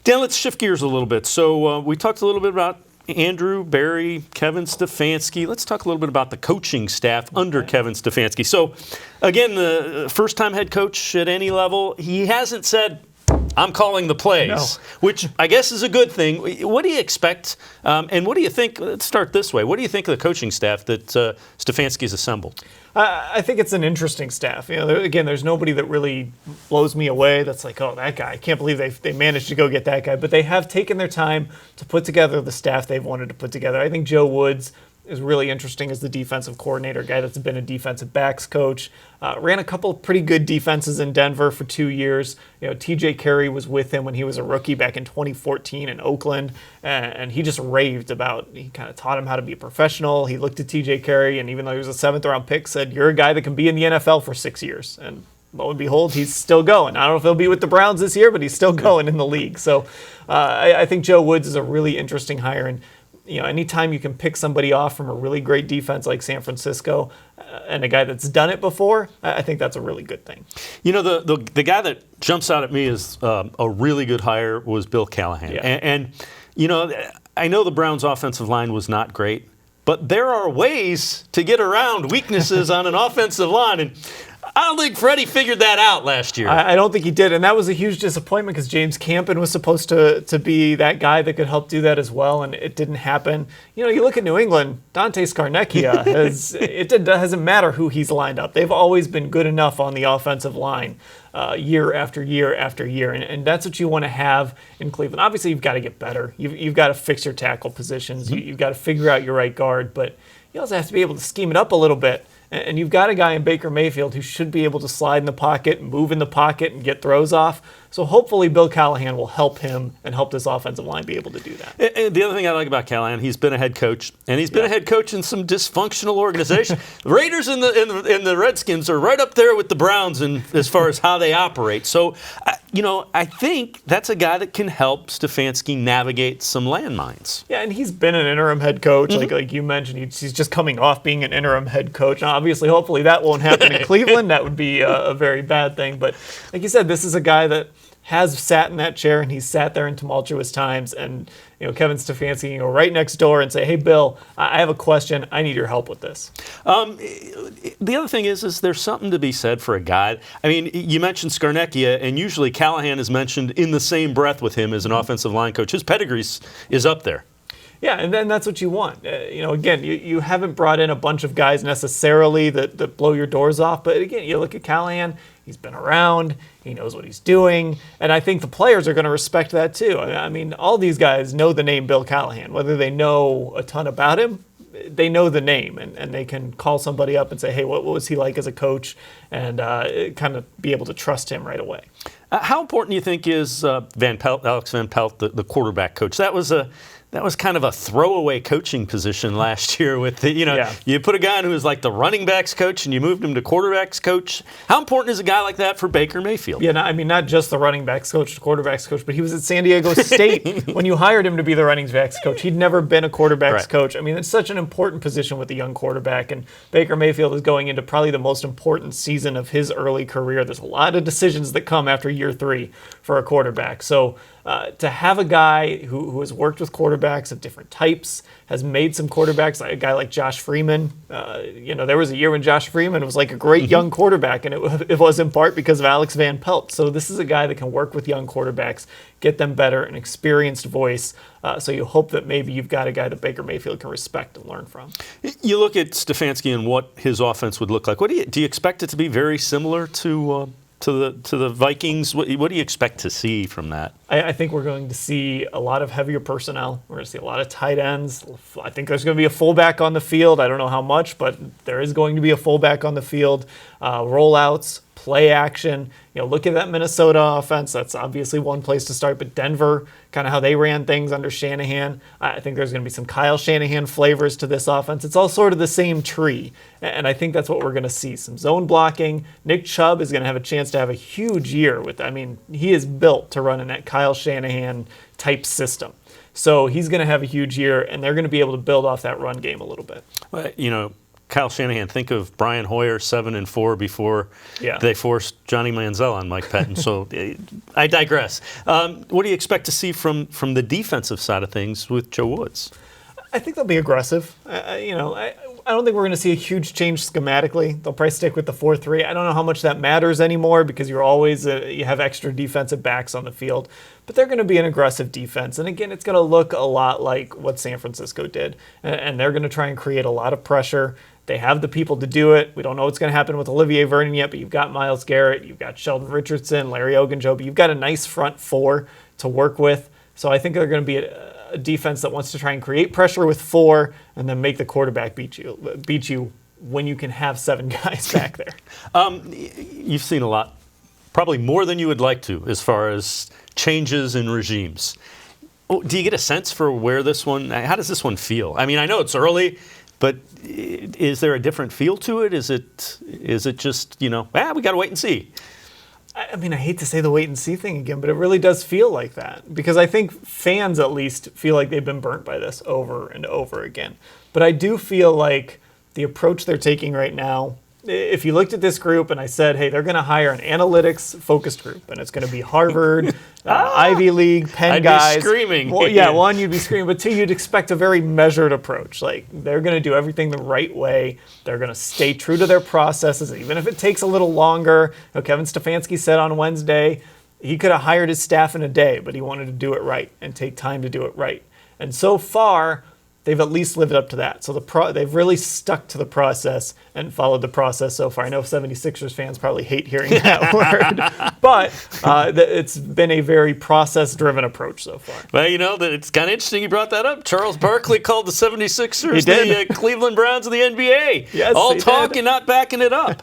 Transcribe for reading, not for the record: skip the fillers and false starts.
Dan, let's shift gears a little bit. So we talked a little bit about Andrew, Barry, Kevin Stefanski. Let's talk a little bit about the coaching staff under Kevin Stefanski. So, again, the first-time head coach at any level, he hasn't said, I'm calling the plays, which I guess is a good thing. What do you expect, and what do you think? Let's start this way. What do you think of the coaching staff that Stefanski's assembled? I think it's an interesting staff. Again, there's nobody that really blows me away. That's like, oh, that guy. I can't believe they managed to go get that guy. But they have taken their time to put together the staff they've wanted to put together. I think Joe Woods is really interesting as the defensive coordinator, guy that's been a defensive backs coach. Ran a couple of pretty good defenses in Denver for 2 years. TJ Carey was with him when he was a rookie back in 2014 in Oakland, and he just raved about, he kind of taught him how to be a professional. He looked at TJ Carey, and even though he was a 7th-round pick, said, you're a guy that can be in the NFL for 6 years. And lo and behold, he's still going. I don't know if he'll be with the Browns this year, but he's still going in the league. So I think Joe Woods is a really interesting hire. And anytime you can pick somebody off from a really great defense like San Francisco and a guy that's done it before, I think that's a really good thing. The guy that jumps out at me as a really good hire was Bill Callahan. Yeah. And I know the Browns' offensive line was not great, but there are ways to get around weaknesses on an offensive line. And I don't think Freddie figured that out last year. I don't think he did, and that was a huge disappointment because James Campen was supposed to be that guy that could help do that as well, and it didn't happen. You look at New England, Dante Scarnecchia, it doesn't matter who he's lined up. They've always been good enough on the offensive line year after year after year, and that's what you want to have in Cleveland. Obviously, you've got to get better. You've got to fix your tackle positions. You've got to figure out your right guard, but you also have to be able to scheme it up a little bit. And you've got a guy in Baker Mayfield who should be able to slide in the pocket, move in the pocket, and get throws off. So hopefully Bill Callahan will help him and help this offensive line be able to do that. And the other thing I like about Callahan, he's been a head coach, and he's been a head coach in some dysfunctional organizations. The Raiders and the Redskins are right up there with the Browns as far as how they operate. So, I think that's a guy that can help Stefanski navigate some landmines. Yeah, and he's been an interim head coach, like you mentioned. He's just coming off being an interim head coach. Now, obviously, hopefully that won't happen in Cleveland. That would be a very bad thing. But like you said, this is a guy that has sat in that chair, and he's sat there in tumultuous times. And Kevin Stefanski can go right next door and say, "Hey, Bill, I have a question. I need your help with this." The other thing is there's something to be said for a guy. I mean, you mentioned Scarnecchia, and usually Callahan is mentioned in the same breath with him as an offensive line coach. His pedigree is up there. Yeah, and then that's what you want. Again, you haven't brought in a bunch of guys necessarily that blow your doors off. But again, you look at Callahan, he's been around, he knows what he's doing. And I think the players are going to respect that too. I mean, all these guys know the name Bill Callahan. Whether they know a ton about him, they know the name. And they can call somebody up and say, hey, what was he like as a coach? And kind of be able to trust him right away. How important do you think is Alex Van Pelt, the quarterback coach? That was kind of a throwaway coaching position last year with you put a guy in who was like the running backs coach and you moved him to quarterbacks coach. How important is a guy like that for Baker Mayfield? Yeah, not just the running backs coach, the quarterbacks coach, but he was at San Diego State when you hired him to be the running backs coach. He'd never been a quarterbacks coach. I mean, it's such an important position with a young quarterback, and Baker Mayfield is going into probably the most important season of his early career. There's a lot of decisions that come after year 3 for a quarterback. So to have a guy who has worked with quarterbacks of different types, has made some quarterbacks, like a guy like Josh Freeman. There was a year when Josh Freeman was like a great young quarterback, and it was in part because of Alex Van Pelt. So this is a guy that can work with young quarterbacks, get them better, an experienced voice. So you hope that maybe you've got a guy that Baker Mayfield can respect and learn from. You look at Stefanski and what his offense would look like. Do you expect it to be very similar to the Vikings? What do you expect to see from that? I think we're going to see a lot of heavier personnel. We're going to see a lot of tight ends. I think there's going to be a fullback on the field. I don't know how much, but there is going to be a fullback on the field. Rollouts, play action. Look at that Minnesota offense. That's obviously one place to start. But Denver, kind of how they ran things under Shanahan. I think there's going to be some Kyle Shanahan flavors to this offense. It's all sort of the same tree. And I think that's what we're going to see. Some zone blocking. Nick Chubb is going to have a chance to have a huge year he is built to run in that Kyle Shanahan type system. So he's going to have a huge year, and they're going to be able to build off that run game a little bit. Well, Kyle Shanahan. Think of Brian Hoyer 7-4 before they forced Johnny Manziel on Mike Pettin. So I digress. What do you expect to see from the defensive side of things with Joe Woods? I think they'll be aggressive. I don't think we're going to see a huge change schematically. They'll probably stick with the 4-3. I don't know how much that matters anymore because you're always you have extra defensive backs on the field. But they're going to be an aggressive defense. And again, it's going to look a lot like what San Francisco did. And they're going to try and create a lot of pressure. They have the people to do it. We don't know what's going to happen with Olivier Vernon yet, but you've got Myles Garrett, you've got Sheldon Richardson, Larry Ogunjobi. You've got a nice front four to work with. So I think they're going to be a defense that wants to try and create pressure with 4 and then make the quarterback beat you when you can have 7 guys back there. You've seen a lot, probably more than you would like to, as far as changes in regimes. Do you get a sense for where this one, how does this one feel? I mean, I know it's early, but is there a different feel to it? Is it just, we got to wait and see? I mean, I hate to say the wait and see thing again, but it really does feel like that because I think fans at least feel like they've been burnt by this over and over again. But I do feel like the approach they're taking right now, if you looked at this group and I said, hey, they're going to hire an analytics-focused group, and it's going to be Harvard, Ivy League, Penn guys. I'd be screaming. Well, yeah, 1, you'd be screaming, but 2, you'd expect a very measured approach. Like, they're going to do everything the right way. They're going to stay true to their processes, even if it takes a little longer. Kevin Stefanski said on Wednesday he could have hired his staff in a day, but he wanted to do it right and take time to do it right. And so far, they've at least lived up to that. So they've really stuck to the process and followed the process so far. I know 76ers fans probably hate hearing that word, but it's been a very process-driven approach so far. Well, it's kind of interesting you brought that up. Charles Barkley called the 76ers the Cleveland Browns of the NBA. Yes, all talk and not backing it up.